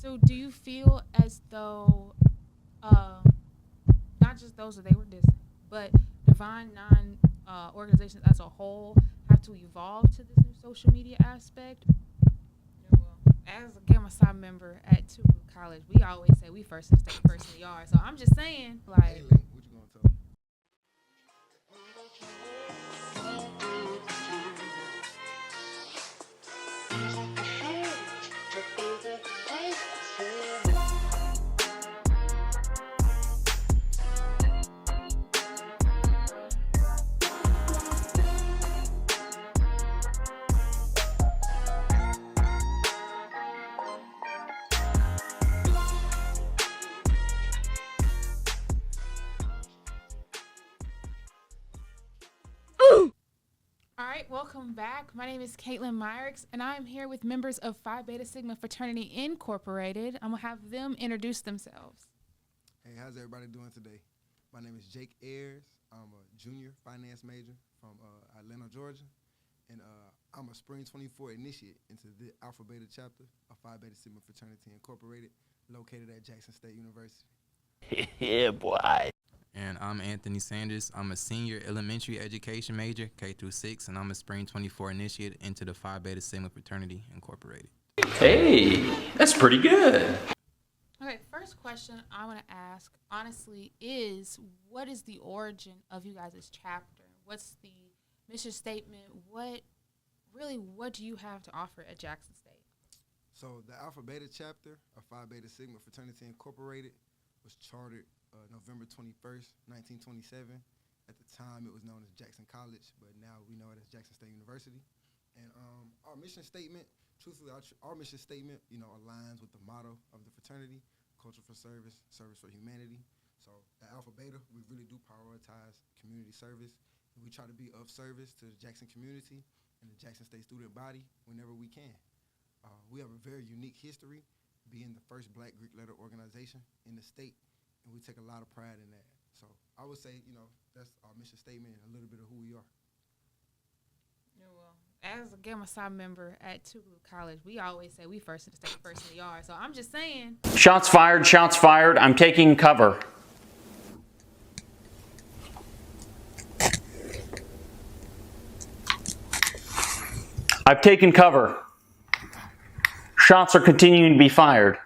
So do you feel as though, not just those that they were dissing, but Divine Nine organizations as a whole have to evolve to this new social media aspect? Yeah, well, as a Gamma Psi member at Tulu College, we always say we first in the state, first in the yard. So I'm just saying, like, Hey, Link, what you gonna tell me? all right, welcome back. My name is Caitlin Myrick, and I'm here with members of Phi Beta Sigma Fraternity Incorporated. I'm going to have them introduce themselves. Hey, how's everybody doing today? My name is Jake Ayers. I'm a junior finance major from Atlanta, Georgia, and I'm a Spring 24 initiate into the Alpha Beta chapter of Phi Beta Sigma Fraternity Incorporated, located at Jackson State University. Yeah, boy. And I'm Anthony Sanders. I'm a senior elementary education major, K through 6, and I'm a Spring 24 initiate into the Phi Beta Sigma Fraternity Incorporated. Hey, that's pretty good. Okay, first question I want to ask, honestly, is what is the origin of you guys' chapter? What's the mission statement? What do you have to offer at Jackson State? So the Alpha Beta chapter of Phi Beta Sigma Fraternity Incorporated was chartered November 21st, 1927. At the time, it was known as Jackson College, but now we know it as Jackson State University. And our mission statement, truthfully, our mission statement, aligns with the motto of the fraternity: culture for service, service for humanity. So at Alpha Beta, we really do prioritize community service, and we try to be of service to the Jackson community and the Jackson State student body whenever we can. We have a very unique history, being the first Black Greek letter organization in the state, and we take a lot of pride in that. So I would say, that's our mission statement and a little bit of who we are. Yeah, well, as a Gamma Psi member at Tulu College, we always say we first in the state, first in the yard. So I'm just saying. Shots fired, shots fired. I'm taking cover. I've taken cover. Shots are continuing to be fired.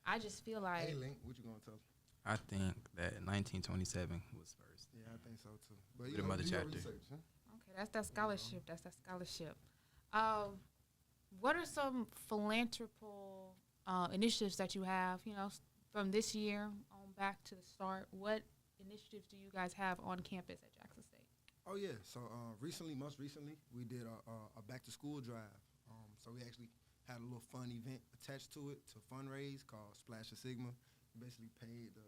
I just feel like. Hey, Link, what you gonna tell me? I think that 1927 was first. Yeah, I think so too. But With the mother chapter. Research, huh? Okay, that's that scholarship. That's that scholarship. What are some philanthropical initiatives that you have, from this year on back to the start? What initiatives do you guys have on campus at Jackson State? Oh yeah, so most recently, we did a back-to-school drive. So we actually had a little fun event attached to it to fundraise called Splash of Sigma. We basically paid the,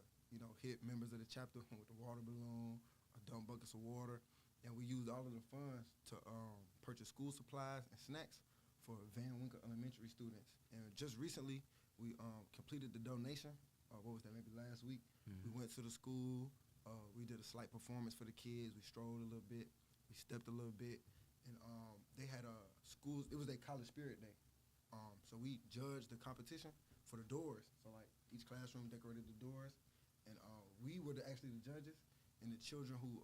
hit members of the chapter with a water balloon, a dump buckets of water, and we used all of the funds to purchase school supplies and snacks for Van Winkle Elementary students. And just recently, we completed the donation. Maybe last week. Mm-hmm. We went to the school. We did a slight performance for the kids. We strolled a little bit. We stepped a little bit. And they had schools. It was their college spirit day. So we judged the competition for the doors. So like each classroom decorated the doors. And we were actually the judges. And the children who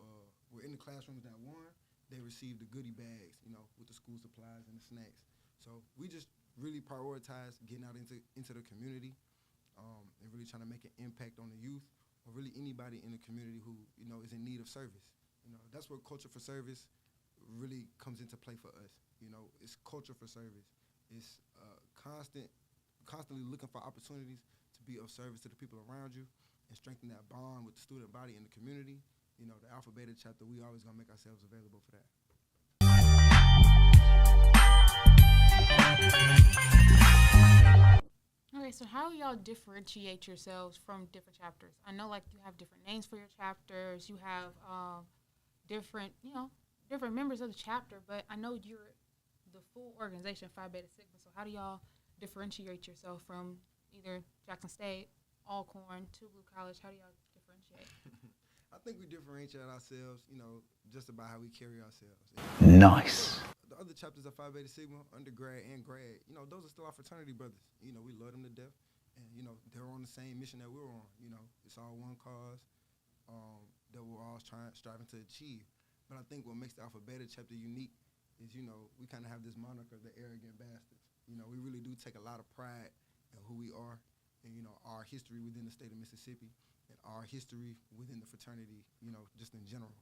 were in the classrooms that won, they received the goodie bags, with the school supplies and the snacks. So we just really prioritize getting out into the community and really trying to make an impact on the youth, or really anybody in the community who, is in need of service. That's where culture for service really comes into play for us. It's culture for service. It's constantly looking for opportunities to be of service to the people around you and strengthen that bond with the student body and the community. The Alpha Beta chapter, we always gonna make ourselves available for that. Okay, so how do y'all differentiate yourselves from different chapters? I know, you have different names for your chapters. You have different members of the chapter, but I know you're the full organization, Phi Beta Sigma. So how do y'all differentiate yourself from either Jackson State, Alcorn, Tulu College? How do y'all differentiate? I think we differentiate ourselves, just about how we carry ourselves. Nice. the other chapters of Phi Beta Sigma, undergrad and grad, you know, those are still our fraternity brothers. You know, we love them to death. And, you know, they're on the same mission that we're on. You know, it's all one cause that we're all striving to achieve. But I think what makes the Alpha Beta chapter unique is, you know, we kind of have this moniker, the arrogant bastards. You know, we really do take a lot of pride in who we are and, you know, our history within the state of Mississippi and our history within the fraternity, you know, just in general.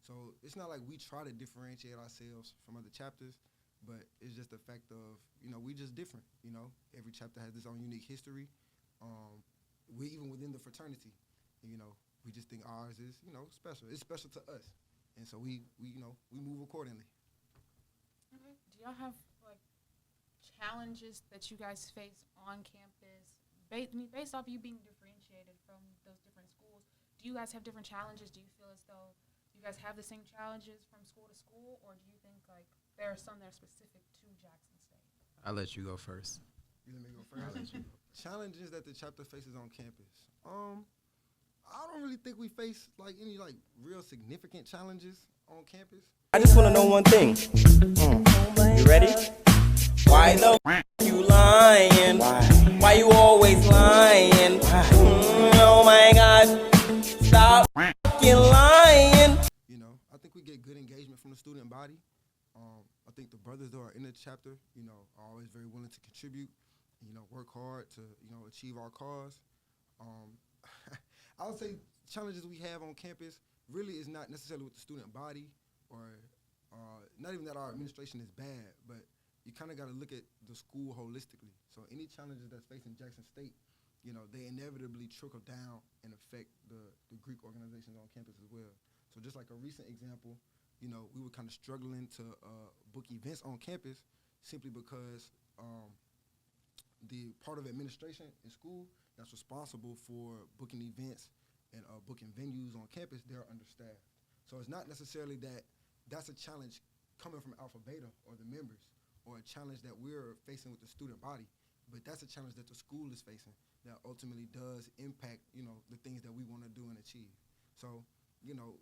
So it's not like we try to differentiate ourselves from other chapters, but it's just the fact of, you know, we just different, you know. Every chapter has its own unique history. We even within the fraternity, you know, we just think ours is, you know, special. It's special to us. And so we you know, we move accordingly. Okay. Do y'all have, like, challenges that you guys face on campus? Based off you being differentiated from those different schools, do you guys have different challenges? Do you feel as though you guys have the same challenges from school to school, or do you think, like, there are some that are specific to Jackson State? I'll let you go first. You let me go first? Challenges that the chapter faces on campus. I don't really think we face, like, any, like, real significant challenges on campus. I just want to know one thing. You ready? Why the you lying? Why you always lying? Oh my God! Stop lying. You know, I think we get good engagement from the student body. I think the brothers that are in the chapter, you know, are always very willing to contribute, you know, work hard to, you know, achieve our cause. I would say challenges we have on campus really is not necessarily with the student body or not even that our administration is bad, but you kind of got to look at the school holistically. So any challenges that's facing Jackson State, you know, they inevitably trickle down and affect the Greek organizations on campus as well. So just like a recent example, you know, we were kind of struggling to book events on campus simply because the part of administration in school that's responsible for booking events and booking venues on campus, they're understaffed. So it's not necessarily that that's a challenge coming from Alpha Beta or the members, or a challenge that we're facing with the student body, but that's a challenge that the school is facing that ultimately does impact, you know, the things that we want to do and achieve. So, you know,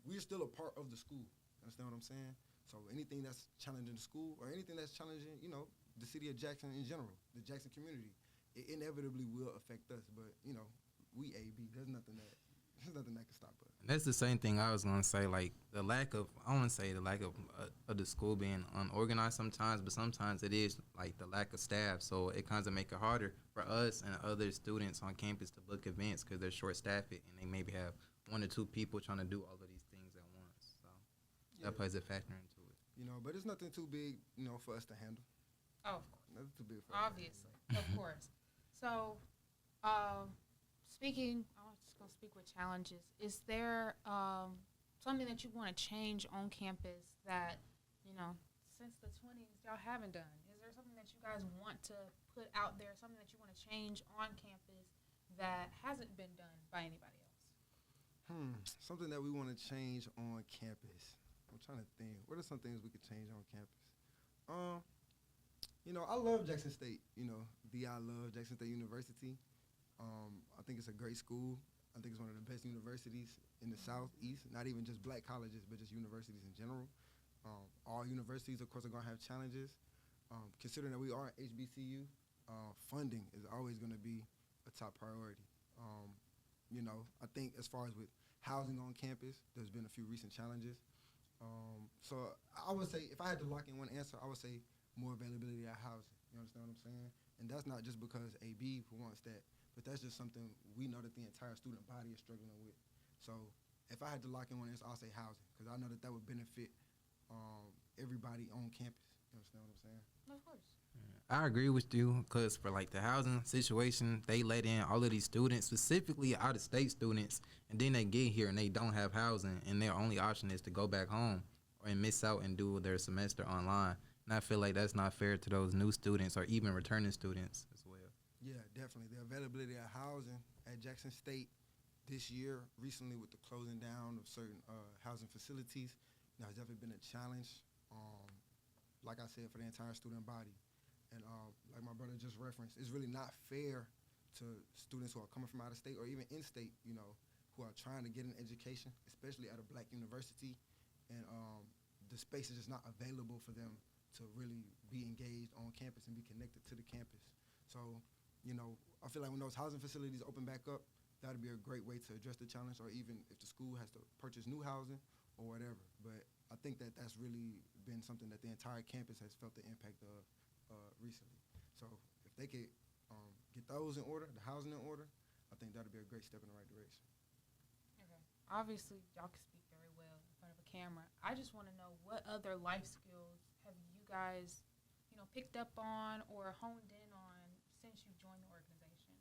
we're still a part of the school. Understand what I'm saying? So anything that's challenging the school or anything that's challenging, you know, the city of Jackson in general, the Jackson community, it inevitably will affect us. But, you know, we AB. There's nothing that can stop us. That's the same thing I was gonna say. Like the lack of, I want to say the lack of the school being unorganized sometimes, but sometimes it is like the lack of staff. So it kind of make it harder for us and other students on campus to book events because they're short-staffed and they maybe have one or two people trying to do all of these things at once. So that plays a factor into it. You know, but it's nothing too big, you know, for us to handle. Oh, of course. Nothing too big for us. Obviously, of course. So, speaking, I'm just going to speak with challenges. Is there something that you want to change on campus that, you know, since the 20s y'all haven't done? Is there something that you guys want to put out there, something that you want to change on campus that hasn't been done by anybody else? Something that we want to change on campus. I'm trying to think. What are some things we could change on campus? You know, I love Jackson State. You know, I love Jackson State University. I think it's a great school. I think it's one of the best universities in the Southeast, not even just black colleges, but just universities in general. All universities, of course, are going to have challenges. Considering that we are an HBCU, funding is always going to be a top priority. You know, I think as far as with housing on campus, there's been a few recent challenges. So I would say, if I had to lock in one answer, I would say more availability of housing. You understand what I'm saying? And that's not just because AB wants that, but that's just something we know that the entire student body is struggling with. So if I had to lock in one answer, I'll say housing, because I know that would benefit everybody on campus. You understand what I'm saying? Of course. I agree with you because for like the housing situation, they let in all of these students, specifically out-of-state students, and then they get here and they don't have housing, and their only option is to go back home and miss out and do their semester online. And I feel like that's not fair to those new students or even returning students as well. Yeah, definitely. The availability of housing at Jackson State this year, recently with the closing down of certain housing facilities, has definitely been a challenge, like I said, for the entire student body. And like my brother just referenced, it's really not fair to students who are coming from out of state or even in-state, you know, who are trying to get an education, especially at a black university. And the space is just not available for them to really be engaged on campus and be connected to the campus. So, you know, I feel like when those housing facilities open back up, that'd be a great way to address the challenge, or even if the school has to purchase new housing or whatever. But I think that that's really been something that the entire campus has felt the impact of recently. So if they could get those in order, the housing in order, I think that'd be a great step in the right direction. Okay. Obviously, y'all can speak very well in front of a camera. I just want to know, what other life skills have you guys, picked up on or honed in on since you joined the organization?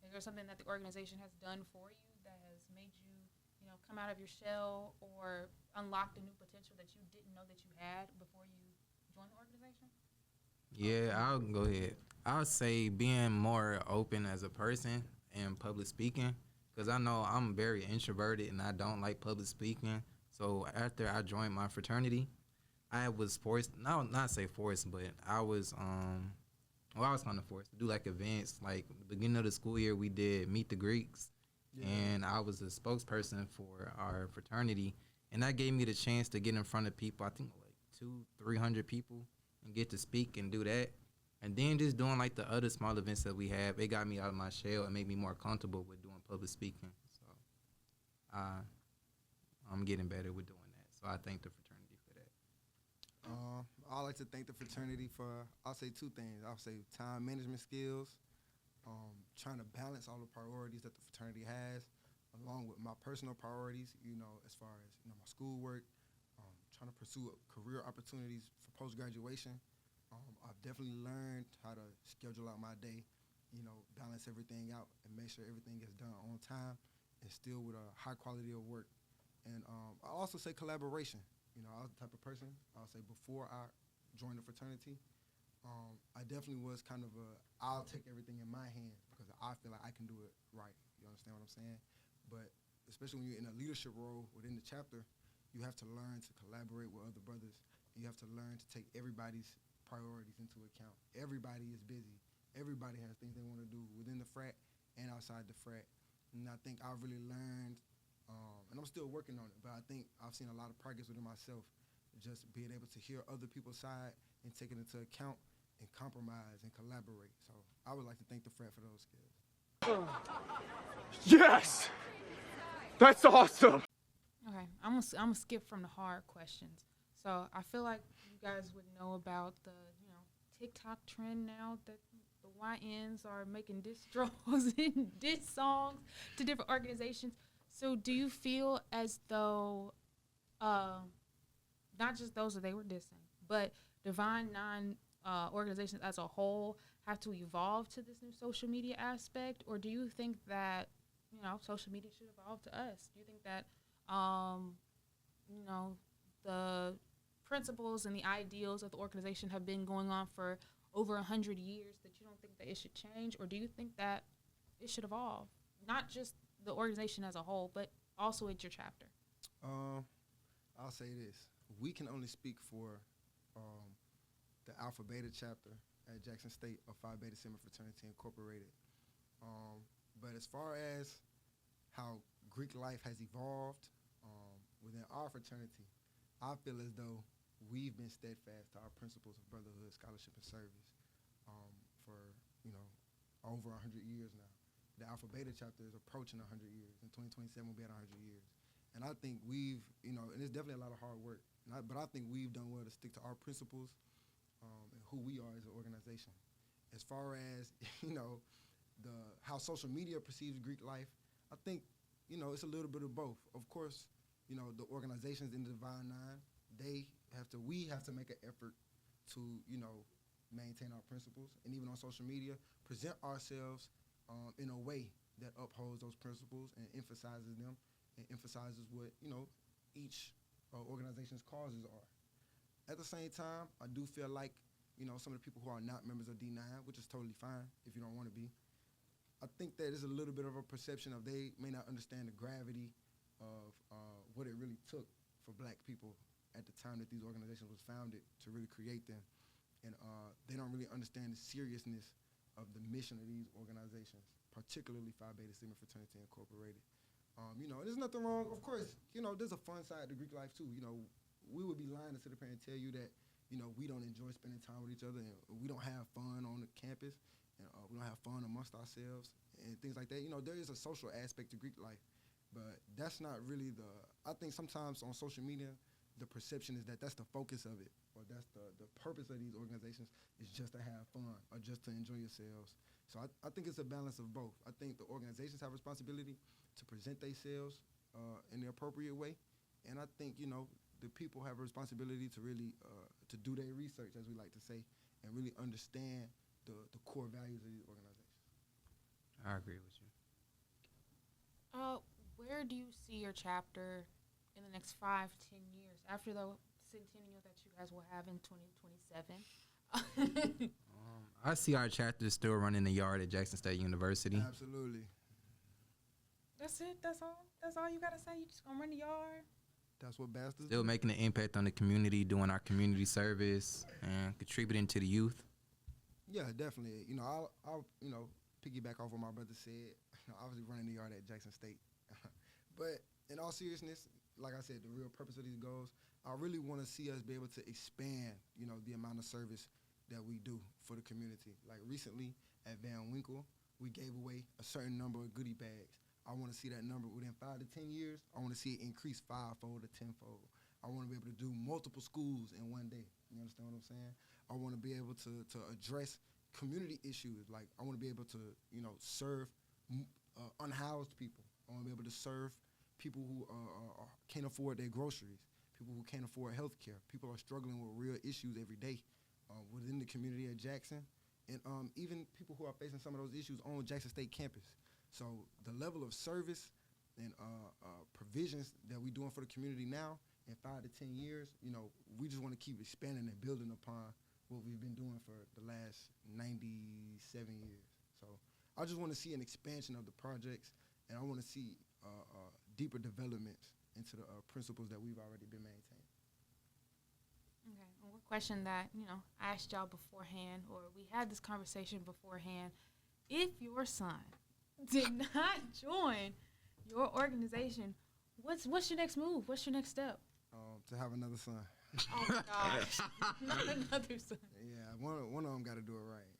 Is there something that the organization has done for you that has made you, come out of your shell or unlocked a new potential that you didn't know that you had before you joined the organization? Yeah, I'll go ahead. I'll say being more open as a person and public speaking, because I know I'm very introverted and I don't like public speaking. So after I joined my fraternity, I was forced, not say forced, but I was I was kind of forced to do like events. Like beginning of the school year, we did Meet the Greeks, and I was a spokesperson for our fraternity, and that gave me the chance to get in front of people. I think like 200-300 people, and get to speak and do that. And then just doing like the other small events that we have, it got me out of my shell and made me more comfortable with doing public speaking. So I'm getting better with doing that. So I thank the fraternity for that. I like to thank the fraternity for, I'll say two things. I'll say time management skills, trying to balance all the priorities that the fraternity has, along with my personal priorities, as far as, my schoolwork, trying to pursue career opportunities for post-graduation. I've definitely learned how to schedule out my day, balance everything out and make sure everything gets done on time and still with a high quality of work. And I also say collaboration. I was the type of person, I'll say before I joined the fraternity, I definitely was kind of I'll take everything in my hands because I feel like I can do it right. You understand what I'm saying? But especially when you're in a leadership role within the chapter, you have to learn to collaborate with other brothers. You have to learn to take everybody's priorities into account. Everybody is busy. Everybody has things they want to do within the frat and outside the frat. And I think I've really learned, and I'm still working on it, but I think I've seen a lot of progress within myself, just being able to hear other people's side and take it into account and compromise and collaborate. So I would like to thank the frat for those skills. Yes! That's awesome! Okay, I'm gonna skip from the hard questions. So I feel like you guys would know about the TikTok trend now that the YNs are making distros and diss songs to different organizations. So do you feel as though not just those that they were dissing, but Divine Nine organizations as a whole have to evolve to this new social media aspect, or do you think that social media should evolve to us? Do you think that the principles and the ideals of the organization have been going on for over 100 years, that you don't think that it should change, or do you think that it should evolve? Not just the organization as a whole, but also at your chapter. I'll say this. We can only speak for the Alpha Beta chapter at Jackson State of Phi Beta Sigma Fraternity Incorporated. But as far as how Greek life has evolved within our fraternity, I feel as though we've been steadfast to our principles of brotherhood, scholarship, and service for, over 100 years now. The Alpha Beta chapter is approaching 100 years. In 2027, we'll be at 100 years. And I think we've, and it's definitely a lot of hard work, but I think we've done well to stick to our principles and who we are as an organization. As far as, how social media perceives Greek life, I think, it's a little bit of both. Of course, the organizations in the Divine Nine, we have to make an effort to, maintain our principles, and even on social media, present ourselves in a way that upholds those principles and emphasizes them and emphasizes what, each organization's causes are. At the same time, I do feel like, some of the people who are not members of D9, which is totally fine if you don't want to be, I think that there's a little bit of a perception of they may not understand the gravity of what it really took for black people at the time that these organizations was founded to really create them. And they don't really understand the seriousness of the mission of these organizations, particularly Phi Beta Sigma Fraternity Incorporated. There's nothing wrong. Of course, there's a fun side to Greek life too. we would be lying to sit up here and tell you that, we don't enjoy spending time with each other and we don't have fun on the campus and we don't have fun amongst ourselves and things like that. There is a social aspect to Greek life, but that's not really I think sometimes on social media, the perception is that that's the focus of it, or that's the purpose of these organizations is just to have fun or just to enjoy yourselves. So I think it's a balance of both. I think the organizations have responsibility to present themselves in the appropriate way, and I think, the people have a responsibility to really to do their research, as we like to say, and really understand the core values of these organizations. I agree with you. Where do you see your chapter in the next 5-10 years after the centennial that you guys will have in 2027? I see our chapter still running the yard at Jackson State University. Absolutely. That's it? That's all? That's all you got to say? You just going to run the yard? That's what bastards Still do. making an impact on the community, doing our community service, and contributing to the youth. Yeah, definitely. I'll piggyback off what my brother said. Obviously running the yard at Jackson State. But in all seriousness, like I said, the real purpose of these goals, I really want to see us be able to expand, the amount of service that we do for the community. Like recently at Van Winkle, we gave away a certain number of goodie bags. I want to see that number within 5 to 10 years. I want to see it increase 5-fold to 10-fold. I want to be able to do multiple schools in one day. You understand what I'm saying? I want to be able to address community issues. Like I want to be able to, serve unhoused people. I want to be able to serve people who can't afford their groceries, people who can't afford health care. People are struggling with real issues every day within the community at Jackson, and even people who are facing some of those issues on Jackson State campus. So the level of service and provisions that we're doing for the community now in 5 to 10 years, we just want to keep expanding and building upon what we've been doing for the last 97 years. So I just want to see an expansion of the projects, and I want to see deeper developments into the principles that we've already been maintaining. Okay. And one question that, I asked y'all beforehand, or we had this conversation beforehand. If your son did not join your organization, what's your next move? What's your next step? To have another son. Oh, my gosh. Not another son. Yeah, one of them got to do it right.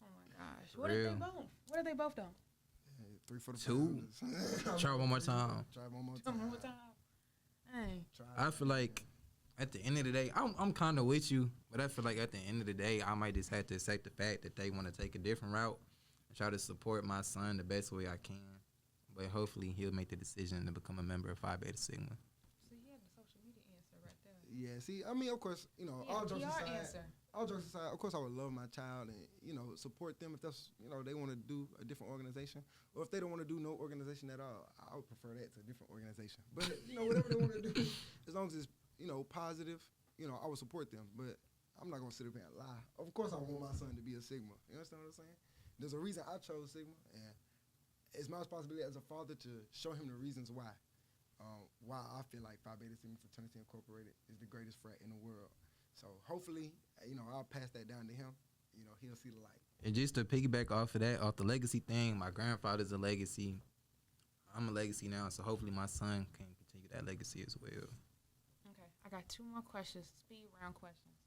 Oh, my gosh. What did they both? What are they both done? 3 for the 2. Try one more time. Try one more One time. more time. Hey. I feel like at the end of the day, I'm kind of with you, but I feel like at the end of the day, I might just have to accept the fact that they want to take a different route and try to support my son the best way I can. But hopefully he'll make the decision to become a member of Phi Beta Sigma. So you have the social media answer right there. Yeah, see, I mean, of course, all jokes PR aside, answer. of course I would love my child and, support them if that's, they want to do a different organization. Or if they don't want to do no organization at all, I would prefer that to a different organization. But, whatever they want to do, as long as it's, positive, I would support them. But I'm not going to sit up here and lie. Of course I want my son to be a Sigma. You understand what I'm saying? There's a reason I chose Sigma, and it's my responsibility as a father to show him the reasons why I feel like Phi Beta Sigma Fraternity Incorporated is the greatest frat in the world. So hopefully, I'll pass that down to him. He'll see the light. And just to piggyback off of that, off the legacy thing, my grandfather's a legacy. I'm a legacy now, so hopefully my son can continue that legacy as well. Okay. I got 2 more questions. Speed round questions.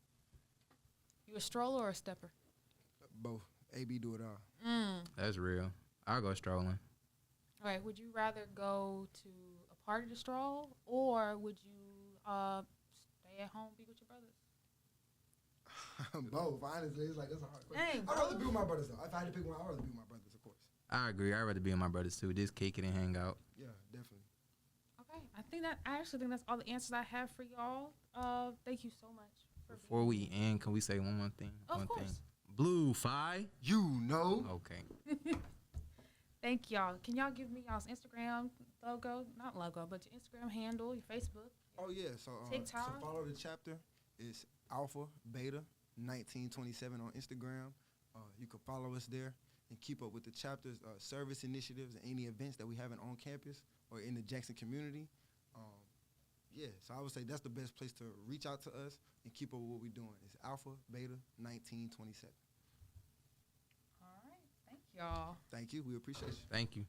You a stroller or a stepper? Both. AB do it all. That's real. I'll go strolling. All right. Would you rather go to a party to stroll, or would you stay at home, be with your brothers? Both. Honestly, it's like that's a hard question. Dang, I'd rather be with my brothers though. If I had to pick one, I'd rather be with my brothers, of course. I agree. I'd rather be with my brothers too. Just kick it and hang out. Yeah, definitely. Okay. I actually think that's all the answers I have for y'all. Thank you so much for Before being we end, can we say one more thing? Of one course. thing. Blue Phi. Okay. Thank y'all. Can y'all give me y'all's Instagram logo? Not logo, but your Instagram handle, your Facebook. Oh yeah, so TikTok? to follow the chapter is Alpha Beta 1927 on Instagram. You can follow us there and keep up with the chapter's service initiatives and any events that we have on campus or in the Jackson community. So I would say that's the best place to reach out to us and keep up with what we're doing. It's Alpha Beta 1927. All right. Thank y'all. Thank you. We appreciate you. Thank you.